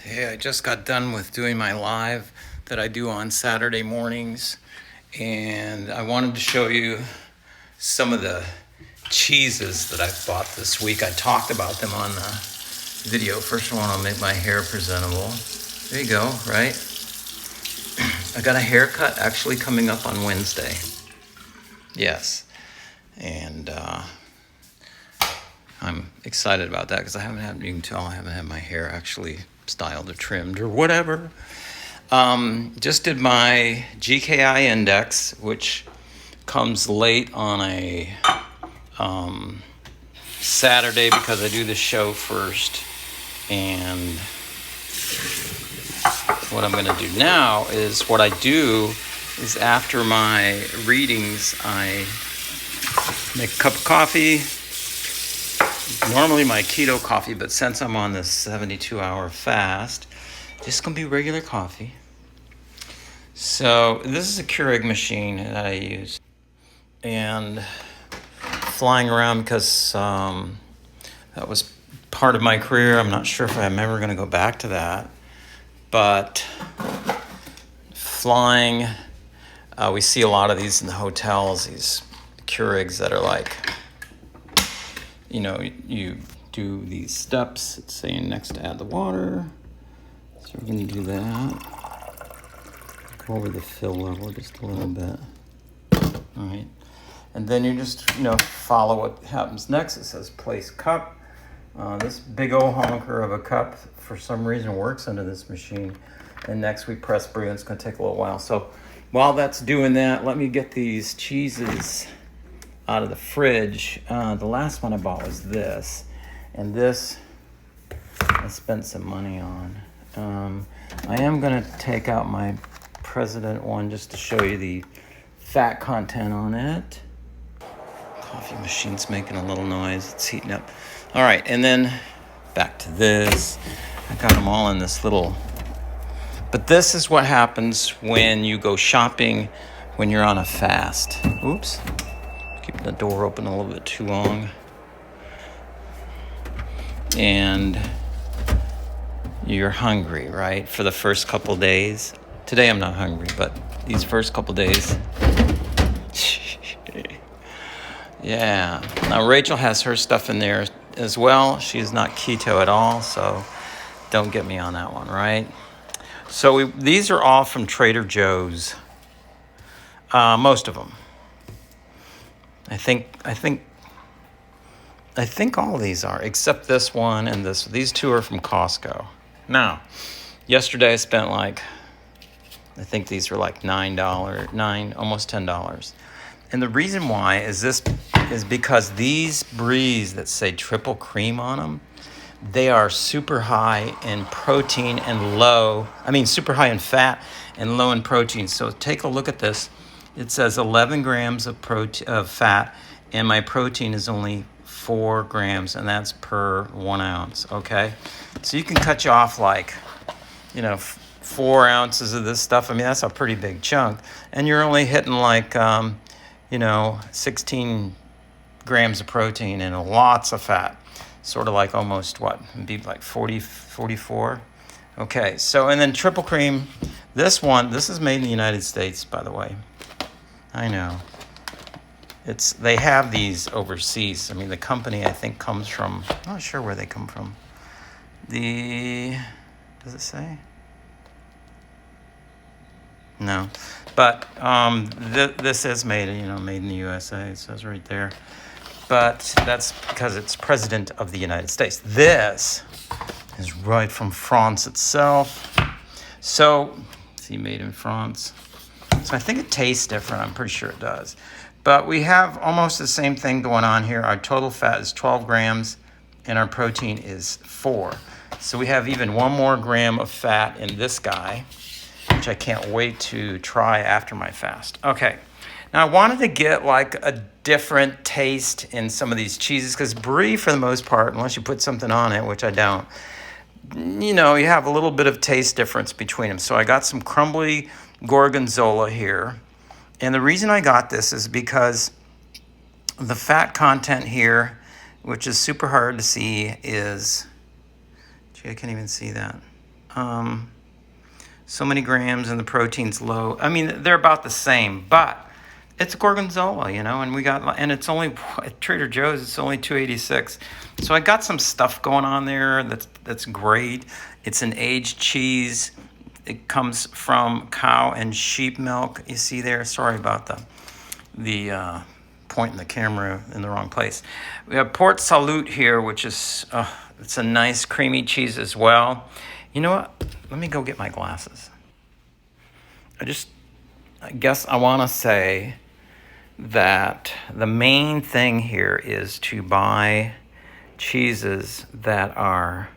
Hey, I just got done with doing my live that I do on Saturday mornings, and I wanted to show you some of the cheeses that I bought this week. I talked about them on the video. First of all, I'll make my hair presentable. There you go, right? I got a haircut actually coming up on Wednesday. Yes, and I'm excited about that because you can tell I haven't had my hair actually styled or trimmed or whatever. Just did my GKI index, which comes late on a Saturday because I do the show first. And what I'm going to do now is what I do is after my readings, I make a cup of coffee. Normally my keto coffee, but since I'm on this 72-hour fast, just gonna be regular coffee. So this is a Keurig machine that I use, and flying around because that was part of my career. I'm not sure if I'm ever gonna go back to that, but flying, we see a lot of these in the hotels, these Keurigs that are like, you do these steps. It's saying next to add the water. So we're going to do that. Go over the fill level just a little bit. All right. And then you just, follow what happens next. It says place cup. This big old honker of a cup, for some reason, works under this machine. And next we press Brie, and it's going to take a little while. So while that's doing that, let me get these cheeses out of the fridge. The last one I bought was this, and this I spent some money on. I am gonna take out my President one just to show you the fat content on it. Coffee machine's making a little noise, it's heating up. All right, and then back to this. I got them all in this little, but this is what happens when you go shopping when you're on a fast. Oops. Keeping the door open a little bit too long. And you're hungry, right? For the first couple days. Today I'm not hungry, but these first couple days. Yeah. Now Rachel has her stuff in there as well. She's not keto at all, so don't get me on that one, right? So these are all from Trader Joe's. Most of them. I think all of these are, except this one and this. These two are from Costco. Now, yesterday I spent I think these were like $9, almost $10. And the reason why is because these Bries that say triple cream on them, they are super high in protein and super high in fat and low in protein. So take a look at this. It says 11 grams of fat, and my protein is only 4 grams, and that's per 1 ounce, okay? So you can cut you off 4 ounces of this stuff. I mean, that's a pretty big chunk. And you're only hitting 16 grams of protein and lots of fat. Sort of like almost maybe like 40, 44. Okay, so, and then triple cream, this is made in the United States, by the way. I know. They have these overseas. I mean, the company I think comes from, I'm not sure where they come from. Does it say? No. But this is made in the USA. It says right there. But that's because it's President of the United States. This is right from France itself. So, see, made in France. So I think it tastes different. I'm pretty sure it does. But we have almost the same thing going on here. Our total fat is 12 grams, and our protein is 4. So we have even 1 more gram of fat in this guy, which I can't wait to try after my fast. Okay. Now I wanted to get a different taste in some of these cheeses, because Brie, for the most part, unless you put something on it, which I don't, you have a little bit of taste difference between them. So I got some crumbly gorgonzola here. And the reason I got this is because the fat content here, which is super hard to see, is, gee, I can't even see that. So many grams and the protein's low. I mean, they're about the same, but it's gorgonzola, and it's only at Trader Joe's. It's only $2.86. So I got some stuff going on there that's great. It's an aged cheese. It comes from cow and sheep milk. You see there. Sorry about the pointing the camera in the wrong place. We have Port Salut here, which is it's a nice creamy cheese as well. You know what? Let me go get my glasses. I guess I want to say that the main thing here is to buy cheeses that are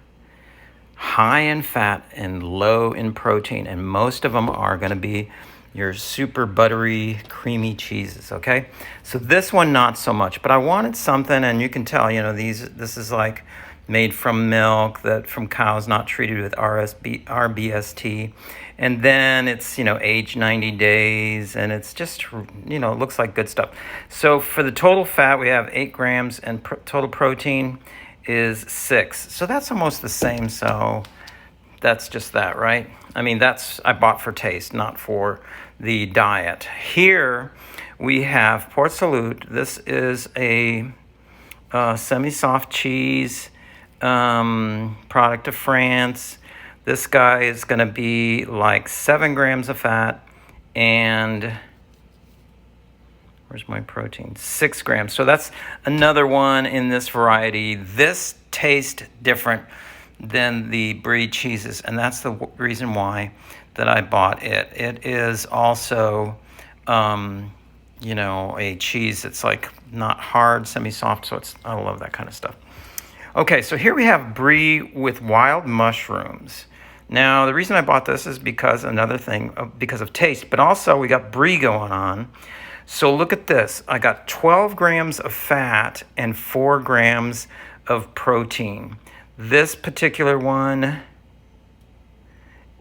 high in fat and low in protein, and most of them are going to be your super buttery, creamy cheeses, okay? So this one, not so much, but I wanted something, and you can tell, this is like made from milk, from cows not treated with RBST. And then it's, aged 90 days, and it's just, it looks like good stuff. So for the total fat, we have 8 grams, and total protein is 6. So that's almost the same, so that's just that, right? I mean, I bought for taste, not for the diet. Here we have Port Salut. This is a semi-soft cheese, product of France. This guy is going to be like 7 grams of fat, and where's my protein? 6 grams. So that's another one in this variety. This tastes different than the Brie cheeses, and that's the reason why that I bought it. It is also, a cheese that's like not hard, semi-soft. So I love that kind of stuff. Okay, so here we have Brie with wild mushrooms. Now, the reason I bought this is because of taste, but also we got Brie going on. So look at this. I got 12 grams of fat and 4 grams of protein. This particular one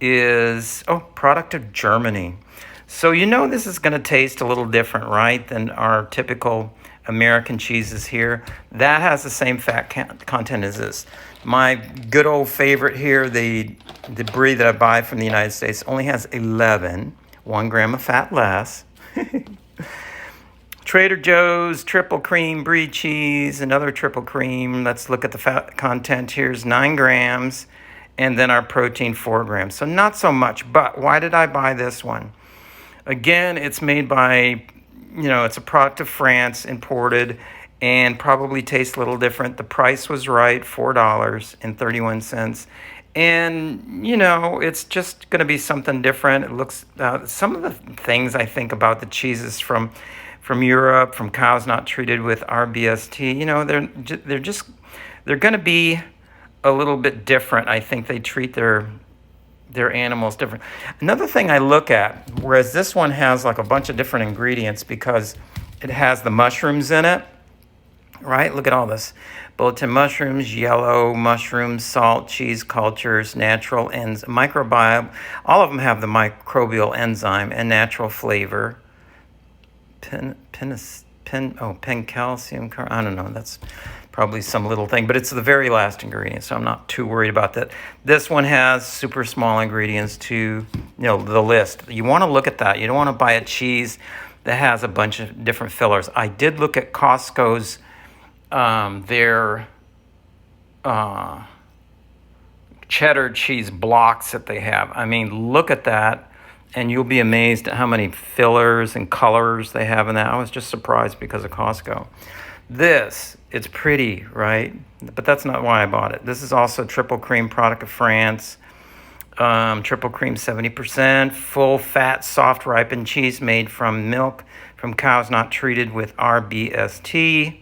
is, product of Germany. So this is going to taste a little different, right, than our typical American cheeses here. That has the same fat content as this. My good old favorite here, the Brie that I buy from the United States, only has 1 gram of fat less. Trader Joe's triple cream Brie cheese, another triple cream. Let's look at the fat content. Here's 9 grams, and then our protein 4 grams. So not so much, but why did I buy this one? Again, it's made by, it's a product of France, imported, and probably tastes a little different. The price was right, $4.31. And, it's just going to be something different. It looks, some of the things I think about the cheeses from Europe, from cows not treated with RBST, they're going to be a little bit different. I think they treat their animals different. Another thing I look at, whereas this one has like a bunch of different ingredients because it has the mushrooms in it, right? Look at all this. Bulletin mushrooms, yellow mushrooms, salt, cheese cultures, natural microbiome. All of them have the microbial enzyme and natural flavor. Calcium. I don't know. That's probably some little thing, but it's the very last ingredient, so I'm not too worried about that. This one has super small ingredients to, the list. You want to look at that. You don't want to buy a cheese that has a bunch of different fillers. I did look at Costco's, their cheddar cheese blocks that they have. I mean, look at that, and you'll be amazed at how many fillers and colors they have in that. I was just surprised because of Costco. It's pretty, right? But that's not why I bought it. This is also triple cream, product of France. Triple cream, 70%. Full fat, soft ripened cheese made from milk from cows not treated with RBST.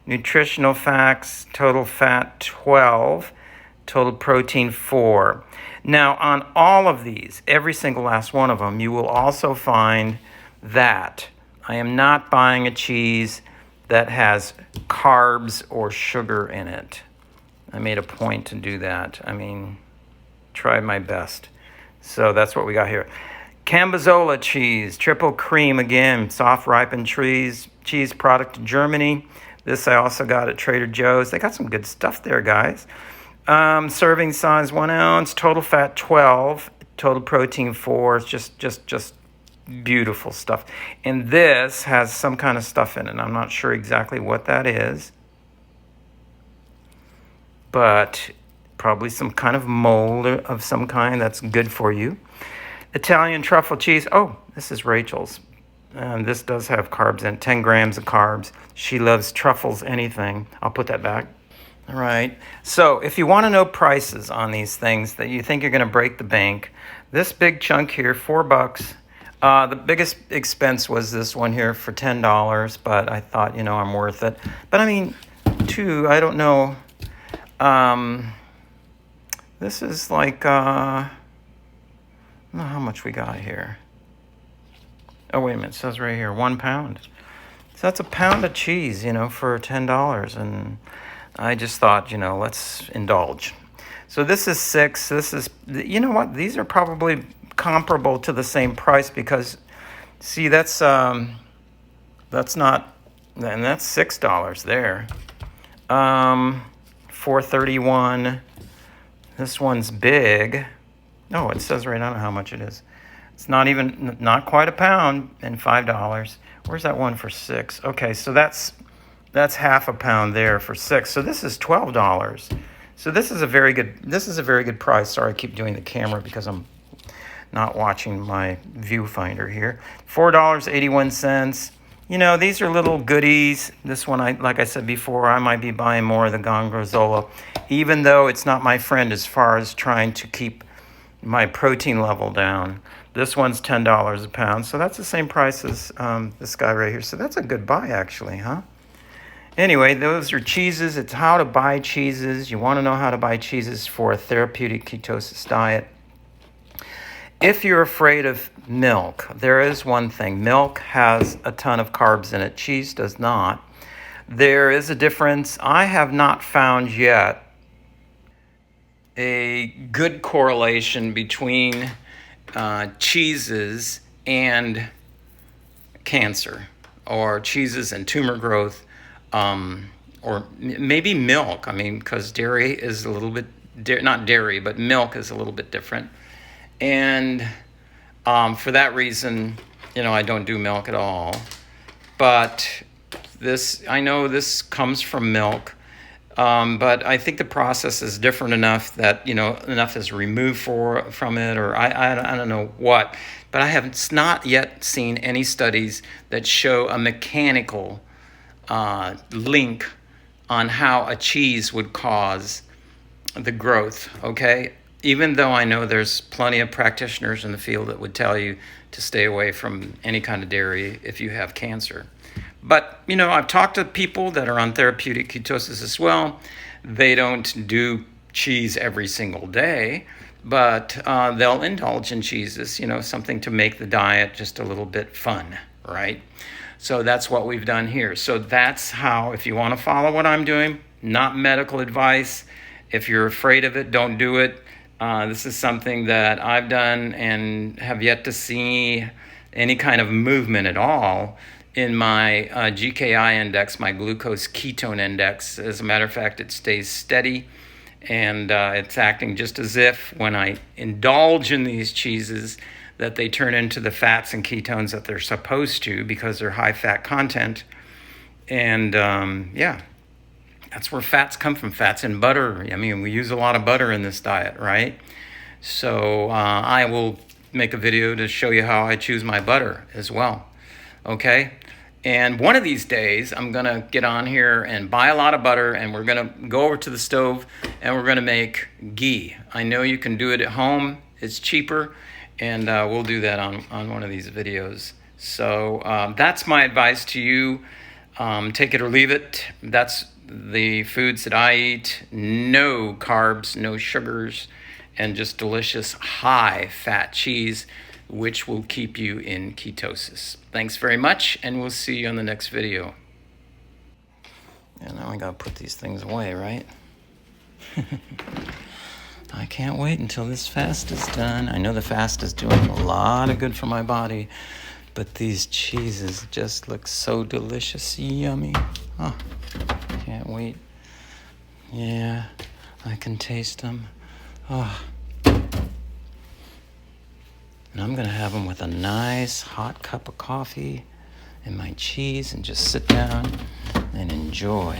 Nutritional facts, total fat 12, total protein 4. Now, on all of these, every single last one of them, you will also find that I am not buying a cheese that has carbs or sugar in it. I made a point to do that. I mean, tried my best. So that's what we got here. Cambozola cheese, triple cream again, soft ripened cheese product of Germany. This I also got at Trader Joe's. They got some good stuff there, guys. Serving size 1 ounce, total fat 12, total protein 4. It's just beautiful stuff. And this has some kind of stuff in it. I'm not sure exactly what that is, but probably some kind of mold of some kind that's good for you. Italian truffle cheese. Oh, this is Rachel's. And this does have carbs in it, 10 grams of carbs. She loves truffles, anything. I'll put that back. All right. So if you want to know prices on these things that you think you're going to break the bank, this big chunk here, $4. The biggest expense was this one here for $10, but I thought, I'm worth it. But I mean, I don't know. This is like, I don't know how much we got here. Oh, wait a minute. It says right here, 1 pound. So that's a pound of cheese, for $10. And I just thought, let's indulge. So this is 6. This is, you know what? These are probably comparable to the same price because, see, that's not, and that's $6 there. $4.31. This one's big. Oh, it says right on how much it is. It's not quite a pound, and $5. Where's that one for 6? Okay, so that's half a pound there for 6. So this is $12. So this is a very good price. Sorry, I keep doing the camera because I'm not watching my viewfinder here. $4.81. These are little goodies. This one, like I said before, I might be buying more of the Gorgonzola, even though it's not my friend as far as trying to keep my protein level down. This one's $10 a pound, so that's the same price as this guy right here. So that's a good buy, actually, huh? Anyway, those are cheeses. It's how to buy cheeses. You want to know how to buy cheeses for a therapeutic ketosis diet. If you're afraid of milk, there is one thing. Milk has a ton of carbs in it. Cheese does not. There is a difference. I have not found yet a good correlation between cheeses and cancer, or cheeses and tumor growth, or maybe milk. I mean, because dairy is a little bit, not dairy, but milk is a little bit different. And for that reason, I don't do milk at all. But I know this comes from milk. But I think the process is different enough that, enough is removed from it, or I don't know what. But I have not yet seen any studies that show a mechanical link on how a cheese would cause the growth, okay? Even though I know there's plenty of practitioners in the field that would tell you to stay away from any kind of dairy if you have cancer. But, I've talked to people that are on therapeutic ketosis as well. They don't do cheese every single day, but they'll indulge in cheeses, something to make the diet just a little bit fun, right? So that's what we've done here. So that's how, if you want to follow what I'm doing, not medical advice. If you're afraid of it, don't do it. This is something that I've done and have yet to see any kind of movement at all in my GKI index, my glucose ketone index. As a matter of fact, it stays steady, and it's acting just as if when I indulge in these cheeses that they turn into the fats and ketones that they're supposed to because they're high fat content. And that's where fats come from, fats and butter. I mean, we use a lot of butter in this diet, right? So I will make a video to show you how I choose my butter as well, okay? And one of these days, I'm going to get on here and buy a lot of butter, and we're going to go over to the stove, and we're going to make ghee. I know you can do it at home. It's cheaper, and we'll do that on one of these videos. So that's my advice to you. Take it or leave it. That's the foods that I eat. No carbs, no sugars, and just delicious high-fat cheese, which will keep you in ketosis. Thanks very much, and we'll see you on the next video. And now I gotta put these things away, right? I can't wait until this fast is done. I know the fast is doing a lot of good for my body, but these cheeses just look so delicious, yummy. Oh, can't wait. Yeah, I can taste them. Oh. And I'm gonna have them with a nice hot cup of coffee and my cheese and just sit down and enjoy.